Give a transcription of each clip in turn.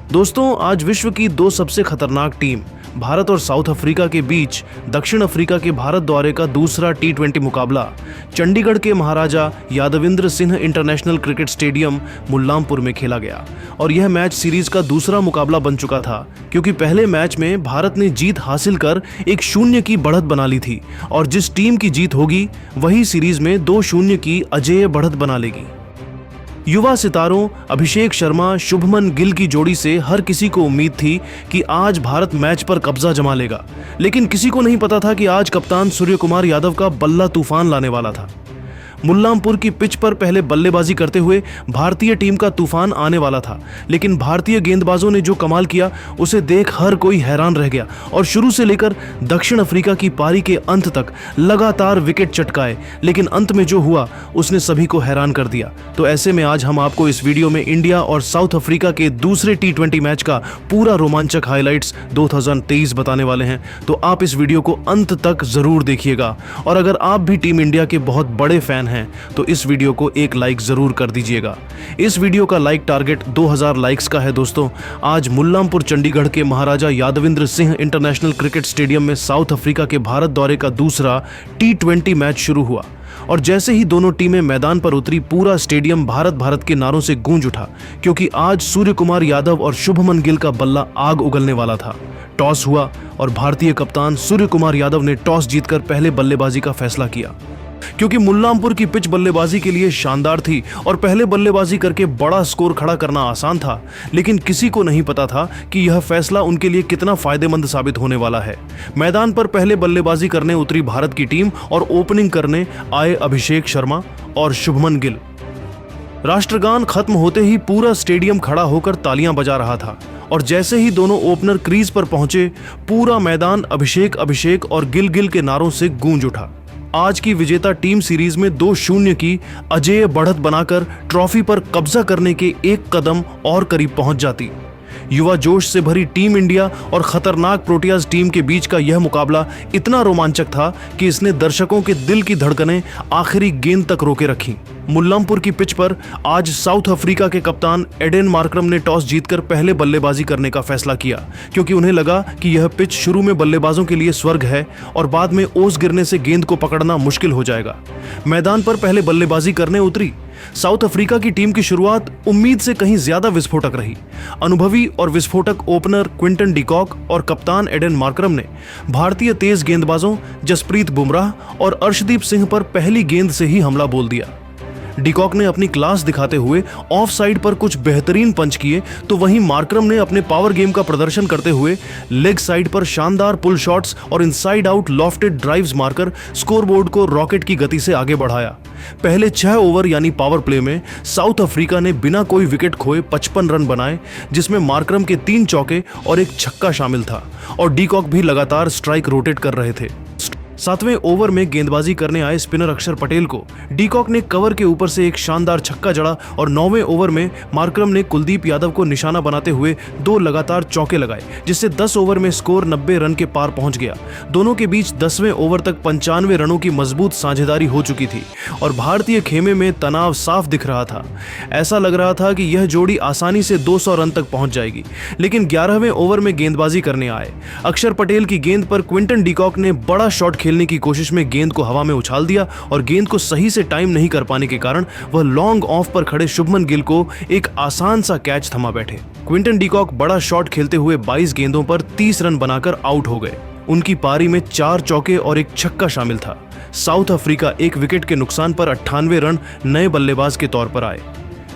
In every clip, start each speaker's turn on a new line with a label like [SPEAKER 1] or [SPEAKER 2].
[SPEAKER 1] दोस्तों, आज विश्व की दो सबसे खतरनाक टीम भारत और साउथ अफ्रीका के बीच दक्षिण अफ्रीका के भारत दौरे का दूसरा T20 मुकाबला चंडीगढ़ के Maharaja Yadavindra Singh international cricket stadium Mullanpur में खेला गया। और यह मैच सीरीज का दूसरा मुकाबला बन चुका था, क्योंकि पहले मैच में भारत ने जीत हासिल कर 1-0 की बढ़त बना ली थी और जिस टीम की जीत होगी वही सीरीज में 2-0 की अजेय बढ़त बना लेगी। युवा सितारों अभिषेक शर्मा शुभमन गिल की जोड़ी से हर किसी को उम्मीद थी कि आज भारत मैच पर कब्जा जमा लेगा, लेकिन किसी को नहीं पता था कि आज कप्तान सूर्य कुमार यादव का बल्ला तूफान लाने वाला था। मुल्लामपुर की पिच पर पहले बल्लेबाजी करते हुए भारतीय टीम का तूफान आने वाला था, लेकिन भारतीय गेंदबाजों ने जो कमाल किया उसे देख हर कोई हैरान रह गया और शुरू से लेकर दक्षिण अफ्रीका की पारी के अंत तक लगातार विकेट चटकाए, लेकिन अंत में जो हुआ उसने सभी को हैरान कर दिया। तो ऐसे में आज हम आपको इस वीडियो में इंडिया और साउथ अफ्रीका के दूसरे T20 मैच का पूरा रोमांचक हाइलाइट्स 2023 बताने वाले हैं, तो आप इस वीडियो को अंत तक जरूर देखिएगा। और अगर आप भी टीम इंडिया के बहुत बड़े फैन हैं तो इस वीडियो को एक लाइक जरूर कर दीजिएगा। इस वीडियो का लाइक टारगेट 2000 लाइक्स का है। दोस्तों, आज मुल्लामपुर चंडीगढ़ के Maharaja Yadavindra Singh international cricket stadium में साउथ अफ्रीका के भारत दौरे का दूसरा T20 मैच शुरू हुआ और जैसे ही दोनों टीमें मैदान पर उतरी पूरा स्टेडियम भारत भारत के नारों से गूंज उठा, क्योंकि आज सूर्य कुमार यादव और शुभमन गिल का बल्ला आग उगलने वाला था। टॉस हुआ और भारतीय कप्तान सूर्य कुमार यादव ने टॉस जीतकर पहले बल्लेबाजी का फैसला किया। क्योंकि मुल्लामपुर की पिच बल्लेबाजी के लिए शानदार थी और पहले बल्लेबाजी करके बड़ा स्कोर खड़ा करना आसान था, लेकिन किसी को नहीं पता था कि यह फैसला उनके लिए कितना फायदेमंद साबित होने वाला है। मैदान पर पहले बल्लेबाजी करने उतरी भारत की टीम और ओपनिंग करने आए अभिषेक शर्मा और शुभमन गिल। राष्ट्रगान खत्म होते ही पूरा स्टेडियम खड़ा होकर तालियां बजा रहा था और जैसे ही दोनों ओपनर क्रीज पर पहुंचे पूरा मैदान अभिषेक अभिषेक और गिल गिल के नारों से गूंज उठा। आज की विजेता टीम सीरीज में 2-0 की अजेय बढ़त बनाकर ट्रॉफी पर कब्जा करने के एक कदम और करीब पहुंच जाती। युवा जोश से भरी टीम इंडिया और खतरनाक प्रोटियाज टीम के बीच का यह मुकाबला इतना रोमांचक था कि इसने दर्शकों के दिल की धड़कनें आखिरी गेंद तक रोके रखी। मुल्लामपुर की पिच पर आज साउथ अफ्रीका के कप्तान एडेन मार्करम ने टॉस जीतकर पहले बल्लेबाजी करने का फैसला किया, क्योंकि उन्हें लगा कि यह पिच शुरू में बल्लेबाजों के लिए स्वर्ग है और बाद में ओस गिरने से गेंद को पकड़ना मुश्किल हो जाएगा। मैदान पर पहले बल्लेबाजी करने उतरी साउथ अफ्रीका की टीम की शुरुआत उम्मीद से कहीं ज्यादा विस्फोटक रही। अनुभवी और विस्फोटक ओपनर क्विंटन डिकॉक और कप्तान एडेन मार्करम ने भारतीय तेज गेंदबाजों जसप्रीत बुमराह और अर्शदीप सिंह पर पहली गेंद से ही हमला बोल दिया। डिकॉक ने अपनी क्लास दिखाते हुए ऑफ साइड पर कुछ बेहतरीन पंच किए, तो वहीं मार्करम ने अपने पावर गेम का प्रदर्शन करते हुए लेग साइड पर शानदार पुल शॉट्स और इनसाइड आउट लॉफ्टेड ड्राइव्स मारकर स्कोरबोर्ड को रॉकेट की गति से आगे बढ़ाया। पहले 6 ओवर यानी पावर प्ले में साउथ अफ्रीका ने बिना कोई विकेट खोए 55 रन बनाए, जिसमें मार्करम के 3 चौके और 1 छक्का शामिल था और डिकॉक भी लगातार स्ट्राइक रोटेट कर रहे थे। 7वें ओवर में गेंदबाजी करने आए स्पिनर अक्षर पटेल को डिकॉक ने कवर के ऊपर से एक शानदार छक्का जड़ा और 9वें ओवर में मार्करम ने कुलदीप यादव को निशाना बनाते हुए 2 लगातार चौके लगाए, जिससे 10 ओवर में स्कोर 90 रन के पार पहुंच गया। दोनों के बीच 10वें ओवर तक 95 रनों की मजबूत साझेदारी हो चुकी थी और भारतीय खेमे में तनाव साफ दिख रहा था। ऐसा लग रहा था कि यह जोड़ी आसानी से 200 रन तक पहुंच जाएगी, लेकिन 11वें ओवर में गेंदबाजी करने आए अक्षर पटेल की गेंद पर क्विंटन डिकॉक ने बड़ा शॉट खेलने की कोशिश में गेंद को हवा में उछाल दिया और गेंद को सही से टाइम नहीं कर पाने के कारण वह लॉन्ग ऑफ पर खड़े शुभमन गिल को एक आसान सा कैच थमा बैठे। क्विंटन डिकॉक बड़ा शॉट खेलते हुए 22 गेंदों पर 30 रन बनाकर आउट हो गए। उनकी पारी में 4 चौके और 1 छक्का शामिल था। साउथ अफ्रीका 1 विकेट के नुकसान पर 98 रन नए बल्लेबाज के तौर पर आए।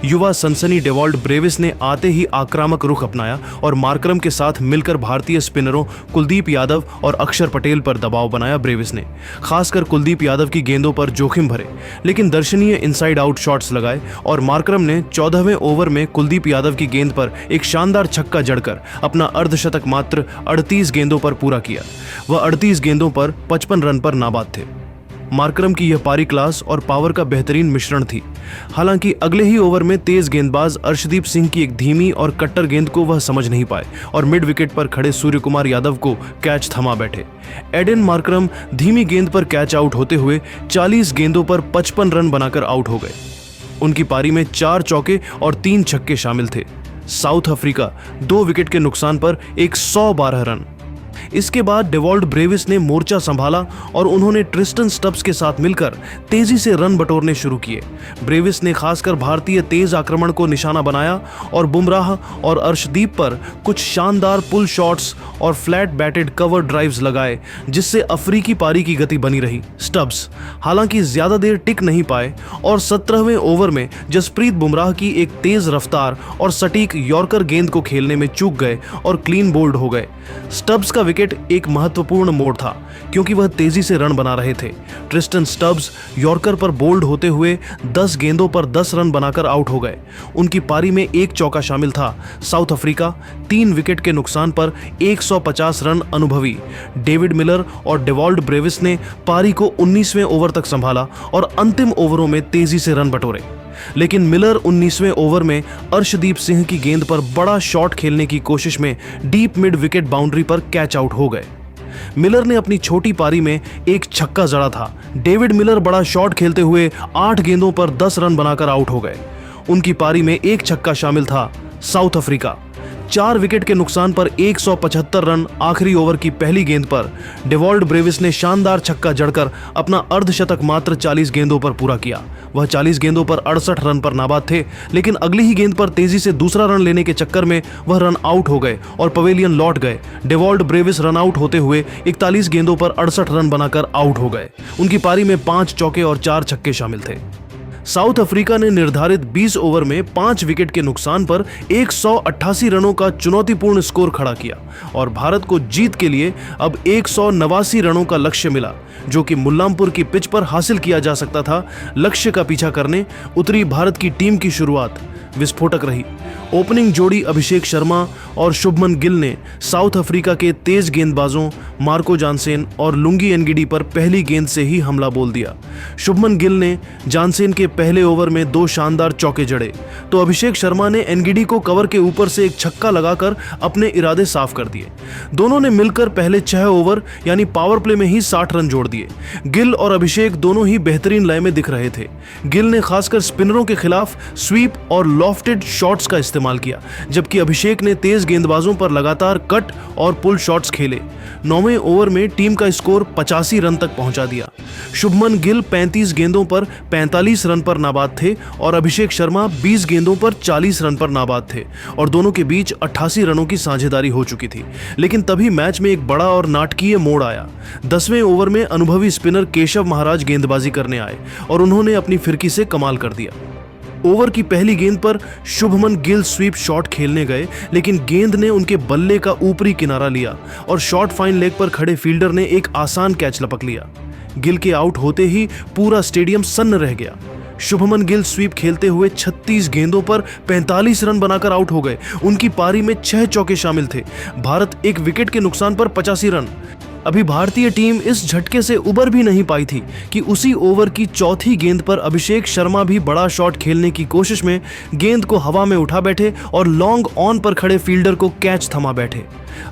[SPEAKER 1] युवा सनसनी डेवॉल्ड ब्रेविस ने आते ही आक्रामक रुख अपनाया और मार्करम के साथ मिलकर भारतीय स्पिनरों कुलदीप यादव और अक्षर पटेल पर दबाव बनाया। ब्रेविस ने खासकर कुलदीप यादव की गेंदों पर जोखिम भरे लेकिन दर्शनीय इनसाइड आउट शॉट्स लगाए और मार्करम ने 14वें ओवर में कुलदीप यादव की गेंद पर एक शानदार छक्का जड़कर अपना अर्धशतक मात्र 38 गेंदों पर पूरा किया। वह 38 गेंदों पर 55 रन पर नाबाद थे। मार्करम की यह पारी क्लास और पावर का बेहतरीन मिश्रण थी। हालांकि अगले ही ओवर में तेज गेंदबाज अर्शदीप सिंह की एक धीमी और कट्टर गेंद को वह समझ नहीं पाए और मिड विकेट पर खड़े सूर्य कुमार यादव को कैच थमा बैठे। एडेन मार्करम धीमी गेंद पर कैच आउट होते हुए 40 गेंदों पर 55 रन बनाकर आउट हो गए। उनकी पारी में 4 चौके और 3 छक्के शामिल थे। साउथ अफ्रीका 2 विकेट के नुकसान पर 112 रन। इसके बाद डेवॉल्ट ब्रेविस ने मोर्चा संभाला और उन्होंने ट्रिस्टन स्टब्स के साथ मिलकर तेजी से रन बटोरने शुरू किए। ब्रेविस ने खासकर भारतीय तेज आक्रमण को निशाना बनाया और बुमराह और अर्शदीप पर कुछ शानदार पुल शॉट्स और फ्लैट बैटेड कवर ड्राइव्स लगाए, जिससे अफ्रीकी पारी की गति बनी रही। स्टब्स हालांकि ज्यादा देर टिक नहीं पाए और 17वें ओवर में जसप्रीत बुमराह की एक तेज रफ्तार और सटीक यॉर्कर गेंद को खेलने में चूक गए और क्लीन बोल्ड हो गए। स्टब्स का विकेट एक महत्वपूर्ण मोड़ था क्योंकि वह तेजी से रन बना रहे थे। ट्रिस्टन स्टब्स यॉर्कर पर बोल्ड होते हुए 10 गेंदों पर 10 रन बनाकर आउट हो गए। उनकी पारी में एक चौका शामिल था। साउथ अफ्रीका 3 विकेट के नुकसान पर 150 रन अनुभवी डेविड मिलर और डेवॉल्ट ब्रेविस ने पारी को 19वें ओवर तक संभाला और अंतिम ओवरों में तेजी से रन बटोरे। लेकिन मिलर 19वें ओवर में अर्शदीप सिंह की गेंद पर बड़ा शॉट खेलने की कोशिश में डीप मिड विकेट बाउंड्री पर कैच आउट हो गए। मिलर ने अपनी छोटी पारी में एक छक्का जड़ा था। डेविड मिलर बड़ा शॉट खेलते हुए 8 गेंदों पर 10 रन बनाकर आउट हो गए। उनकी पारी में एक छक्का शामिल था। साउथ अफ्रीका 4 विकेट के नुकसान पर 175 रन आखिरी ओवर की पहली गेंद पर डेवॉल्ट ब्रेविस ने शानदार छक्का जड़कर अपना अर्धशतक मात्र 40 गेंदों पर पूरा किया। वह 40 गेंदों पर 68 रन पर नाबाद थे, लेकिन अगली ही गेंद पर तेजी से दूसरा रन लेने के चक्कर में वह रन आउट हो गए और पवेलियन लौट गए। डेवॉल्ट ब्रेविस रन आउट होते हुए 41 गेंदों पर 68 रन बनाकर आउट हो गए। उनकी पारी में 5 चौके और 4 छक्के शामिल थे। साउथ अफ्रीका ने निर्धारित 20 ओवर में 5 विकेट के नुकसान पर 188 रनों का चुनौतीपूर्ण स्कोर खड़ा किया और भारत को जीत के लिए अब 189 रनों का लक्ष्य मिला, जो कि मुल्लामपुर की पिच पर हासिल किया जा सकता था। लक्ष्य का पीछा करने उतरी भारत की टीम की शुरुआत विस्फोटक रही। ओपनिंग जोड़ी अभिषेक शर्मा और शुभमन गिल ने साउथ अफ्रीका के तेज गेंदबाजों मार्को जानसेन और लुंगी एनगिडी पर पहली गेंद से ही हमला बोल दिया। शुभमन गिल ने जानसेन के पहले ओवर में 2 शानदार चौके जड़े, तो अभिषेक शर्मा ने एनगिडी को कवर के ऊपर से एक छक्का लगाकर अपने इरादे साफ कर दिए। दोनों ने मिलकर पहले 6 ओवर यानी पावर प्ले में ही 60 रन जोड़ दिए। गिल और अभिषेक दोनों ही बेहतरीन लय में दिख रहे थे। गिल ने खासकर स्पिनरों के खिलाफ स्वीप और लॉफ्टेड शॉट्स का इस्तेमाल किया, जबकि अभिषेक ने तेज गेंदबाजों पर लगातार कट और पुल शॉट्स खेले। 9वें ओवर में टीम का स्कोर 85 रन तक पहुंचा दिया। शुभमन गिल 35 गेंदों पर 45 रन पर नाबाद थे और अभिषेक शर्मा 20 गेंदों पर 40 रन पर नाबाद थे और दोनों के बीच 88 रनों की साझेदारी हो चुकी थी। लेकिन तभी मैच में एक बड़ा और नाटकीय मोड़ आया। 10वें ओवर में अनुभवी स्पिनर केशव महाराज गेंदबाजी करने आए और उन्होंने अपनी फिरकी से कमाल कर दिया। ओवर की पहली गेंद पर शुभमन गिल स्वीप शॉट खेलने गए, लेकिन गेंद ने उनके बल्ले का ऊपरी किनारा लिया और शॉर्ट फाइन लेग पर खड़े फील्डर ने एक आसान कैच लपक लिया। गिल के आउट होते ही पूरा स्टेडियम सन्न रह गया। शुभमन गिल स्वीप खेलते हुए 36 गेंदों पर 45 रन बनाकर आउट हो गए। उनकी पारी में 6 चौके शामिल थे। भारत 1 विकेट के नुकसान पर 85 रन। अभी भारतीय टीम इस झटके से उबर भी नहीं पाई थी कि उसी ओवर की चौथी गेंद पर अभिषेक शर्मा भी बड़ा शॉट खेलने की कोशिश में गेंद को हवा में उठा बैठे और लॉन्ग ऑन पर खड़े फील्डर को कैच थमा बैठे।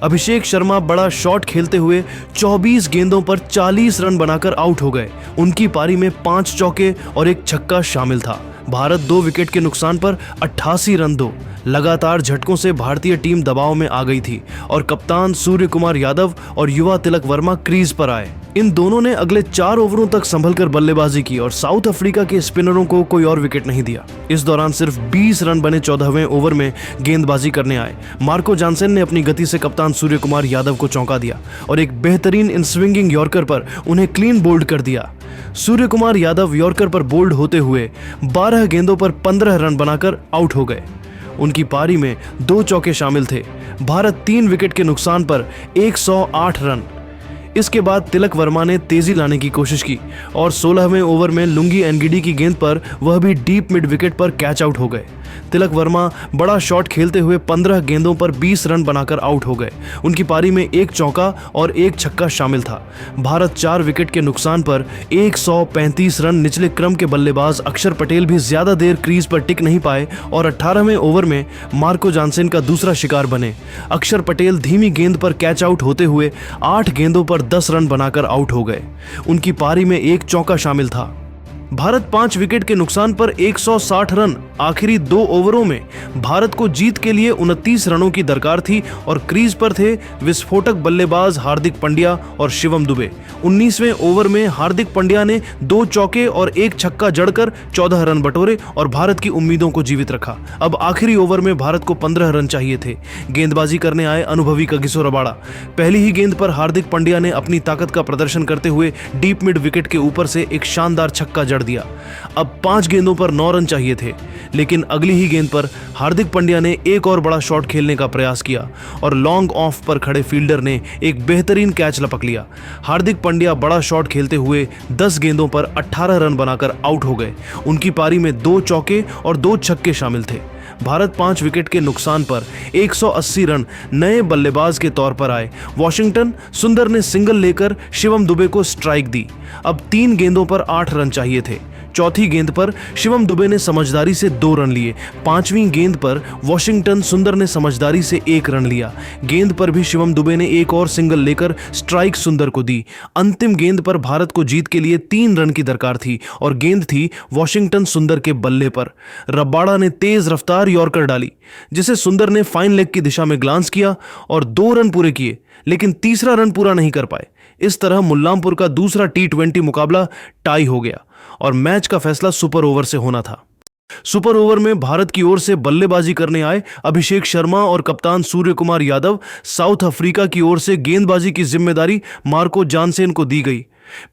[SPEAKER 1] अभिषेक शर्मा बड़ा शॉट खेलते हुए 24 गेंदों पर 40 रन बनाकर आउट हो गए। उनकी पारी में 5 चौके और 1 छक्का शामिल था। भारत 2 विकेट के नुकसान पर 88 रन दो। लगातार झटकों से भारतीय टीम दबाव में आ गई थी और कप्तान सूर्य कुमार यादव और युवा तिलक वर्मा क्रीज पर आए। इन दोनों ने अगले 4 ओवरों तक संभलकर बल्लेबाजी की और साउथ अफ्रीका के स्पिनरों को कोई और विकेट नहीं दिया। इस दौरान सिर्फ 20 रन बने 14वें ओवर में गेंदबाजी करने आए मार्को जानसेन ने अपनी गति से कप्तान सूर्य कुमार यादव को चौंका दिया और एक बेहतरीन इन स्विंगिंग यॉर्कर पर उन्हें क्लीन बोल्ड कर दिया। सूर्य कुमार यादव यॉर्कर पर बोल्ड होते हुए 12 गेंदों पर 15 रन बनाकर आउट हो गए। उनकी पारी में 2 चौके शामिल थे। भारत 3 विकेट के नुकसान पर 108 रन। इसके बाद तिलक वर्मा ने तेजी लाने की कोशिश की और 16वें ओवर में लुंगी एनगिडी की गेंद पर वह भी डीप मिड विकेट पर कैच आउट हो गए। तिलक वर्मा बड़ा शॉट खेलते हुए 15 गेंदों पर 20 रन बनाकर आउट हो गए। उनकी पारी में 1 चौका और 1 छक्का शामिल था। भारत 4 विकेट के नुकसान पर 135 रन। निचले क्रम के बल्लेबाज अक्षर पटेल भी ज्यादा देर क्रीज पर टिक नहीं पाए और 18वें ओवर में मार्को जानसेन का दूसरा शिकार बने। अक्षर पटेल धीमी गेंद पर कैच आउट होते हुए 8 गेंदों पर 10 रन बनाकर आउट हो गए। उनकी पारी में 1 चौका शामिल था। भारत 5 विकेट के नुकसान पर 160 रन आखिरी 2 ओवरों में। भारत को जीत के लिए 29 रनों की दरकार थी और क्रीज पर थे विस्फोटक बल्लेबाज हार्दिक पांड्या और शिवम दुबे। 19वें ओवर में हार्दिक पांड्या ने 2 चौके और 1 छक्का जड़कर 14 रन बटोरे और भारत की उम्मीदों को जीवित रखा। अब आखिरी ओवर में भारत को 15 रन चाहिए थे। गेंदबाजी करने आए अनुभवी कगिसो रबाड़ा। पहली ही गेंद पर हार्दिक पांड्या ने अपनी ताकत का प्रदर्शन करते हुए डीप मिड विकेट के ऊपर से एक शानदार छक्का जड़ दिया। अब 5 गेंदों पर 9 रन चाहिए थे, लेकिन अगली ही गेंद पर हार्दिक पांड्या ने एक और बड़ा शॉट खेलने का प्रयास किया और लॉन्ग ऑफ पर खड़े फील्डर ने एक बेहतरीन कैच लपक लिया। हार्दिक पांड्या बड़ा शॉट खेलते हुए 10 गेंदों पर 18 रन बनाकर आउट हो गए। उनकी पारी में 2 चौके और 2 छक्के शामिल थे। भारत 5 विकेट के नुकसान पर 180 रन नए बल्लेबाज के तौर पर आए। वॉशिंगटन सुंदर ने सिंगल लेकर शिवम दुबे को स्ट्राइक दी। अब 3 गेंदों पर 8 रन चाहिए थे। चौथी गेंद पर शिवम दुबे ने समझदारी से 2 रन लिए। 5वीं गेंद पर वॉशिंगटन सुंदर ने समझदारी से 1 रन लिया। गेंद पर भी शिवम दुबे ने एक और सिंगल लेकर स्ट्राइक सुंदर को दी। अंतिम गेंद पर भारत को जीत के लिए 3 रन की दरकार थी और गेंद थी वॉशिंगटन सुंदर के बल्ले पर। रबाड़ा ने तेज रफ्तार यॉर्कर डाली, जिसे सुंदर ने फाइन लेग की दिशा में ग्लांस किया और 2 रन पूरे किए, लेकिन तीसरा रन पूरा नहीं कर पाए। इस तरह मुल्लांपुर का दूसरा T20 मुकाबला टाई हो गया और मैच का फैसला सुपर ओवर से होना था। सुपर ओवर में भारत की ओर से बल्लेबाजी करने आए अभिषेक शर्मा और कप्तान सूर्य कुमार यादव। साउथ अफ्रीका की ओर से गेंदबाजी की जिम्मेदारी मार्को जानसेन को दी गई।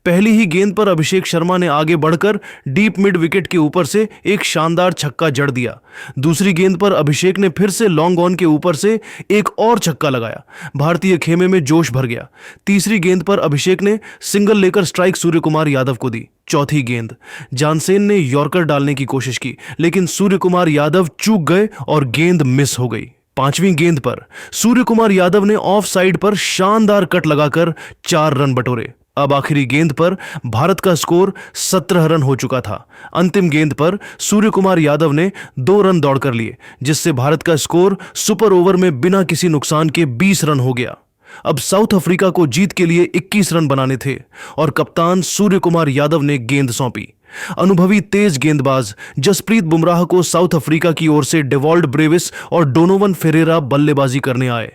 [SPEAKER 1] पहली ही गेंद पर अभिषेक शर्मा ने आगे बढ़कर डीप मिड विकेट के ऊपर से एक शानदार छक्का जड़ दिया। दूसरी गेंद पर अभिषेक ने फिर से लॉन्ग ऑन के ऊपर से एक और छक्का लगाया। भारतीय खेमे में जोश भर गया। तीसरी गेंद पर अभिषेक ने सिंगल लेकर स्ट्राइक सूर्य कुमार यादव को दी। चौथी गेंद जानसेन ने यॉर्कर डालने की कोशिश की, लेकिन सूर्य कुमार यादव चूक गए और गेंद मिस हो गई। 5वीं गेंद पर सूर्य कुमार यादव ने ऑफ साइड पर शानदार कट लगाकर 4 रन बटोरे। अब आखिरी गेंद पर भारत का स्कोर 17 रन हो चुका था। अंतिम गेंद पर सूर्य कुमार यादव ने 2 रन दौड़कर लिए, जिससे भारत का स्कोर सुपर ओवर में बिना किसी नुकसान के 20 रन हो गया। अब साउथ अफ्रीका को जीत के लिए 21 रन बनाने थे और कप्तान सूर्य कुमार यादव ने गेंद सौंपी। अनुभवी तेज गेंदबाज जसप्रीत बुमराह को साउथ अफ्रीका की ओर से डेवॉल्ड ब्रेविस और डोनोवन फेरेरा बल्लेबाजी करने आए।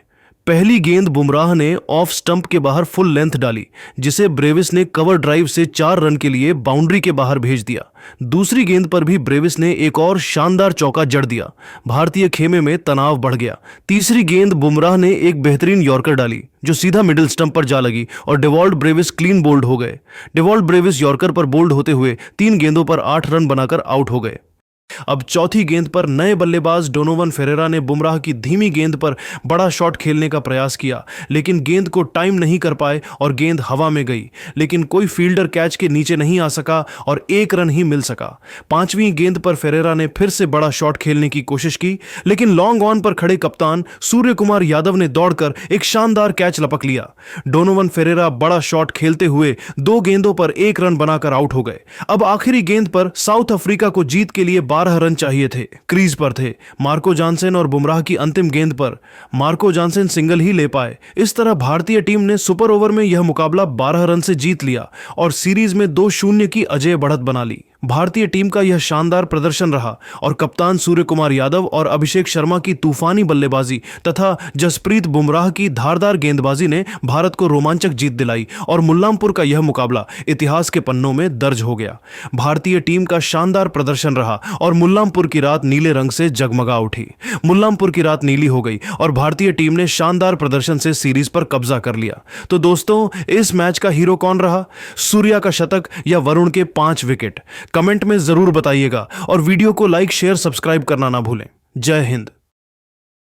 [SPEAKER 1] पहली गेंद बुमराह ने ऑफ स्टंप के बाहर फुल लेंथ डाली, जिसे ब्रेविस ने कवर ड्राइव से 4 रन के लिए बाउंड्री के बाहर भेज दिया। दूसरी गेंद पर भी ब्रेविस ने एक और शानदार चौका जड़ दिया। भारतीय खेमे में तनाव बढ़ गया। तीसरी गेंद बुमराह ने एक बेहतरीन यॉर्कर डाली, जो सीधा मिडिल स्टंप पर जा लगी और डेवॉल्ड ब्रेविस क्लीन बोल्ड हो गए। डेवॉल्ड ब्रेविस यॉर्कर पर बोल्ड होते हुए 3 गेंदों पर 8 रन बनाकर आउट हो गए। अब चौथी गेंद पर नए बल्लेबाज डोनोवन फेरेरा ने बुमराह की धीमी गेंद पर बड़ा शॉट खेलने का प्रयास किया, लेकिन गेंद को टाइम नहीं कर पाए और गेंद हवा में गई, लेकिन कोई फील्डर कैच के नीचे नहीं आ सका और 1 रन ही मिल सका। 5वीं गेंद पर फेरेरा ने फिर से बड़ा शॉट खेलने की कोशिश की, लेकिन लॉन्ग ऑन पर खड़े कप्तान सूर्य कुमार यादव ने दौड़कर एक शानदार कैच लपक लिया। डोनोवन फेरेरा बड़ा शॉट खेलते हुए 2 गेंदों पर 1 रन बनाकर आउट हो गए। अब आखिरी गेंद पर साउथ अफ्रीका को जीत के लिए 12 रन चाहिए थे। क्रीज पर थे मार्को जानसेन और बुमराह की अंतिम गेंद पर मार्को जानसेन सिंगल ही ले पाए। इस तरह भारतीय टीम ने सुपर ओवर में यह मुकाबला 12 रन से जीत लिया और सीरीज में 2-0 की अजेय बढ़त बना ली। भारतीय टीम का यह शानदार प्रदर्शन रहा और कप्तान सूर्य कुमार यादव और अभिषेक शर्मा की तूफानी बल्लेबाजी तथा जसप्रीत बुमराह की धारदार गेंदबाजी ने भारत को रोमांचक जीत दिलाई और मुल्लांपुर का यह मुकाबला इतिहास के पन्नों में दर्ज हो गया। भारतीय टीम का शानदार प्रदर्शन रहा और मुल्लांपुर की रात नीले रंग से जगमगा उठी। मुल्लांपुर की रात नीली हो गई और भारतीय टीम ने शानदार प्रदर्शन से सीरीज पर कब्जा कर लिया। तो दोस्तों, इस मैच का हीरो कौन रहा? सूर्या का शतक या वरुण के 5 विकेट? कमेंट में जरूर बताइएगा और वीडियो को लाइक, शेयर, सब्सक्राइब करना ना भूलें। जय हिंद।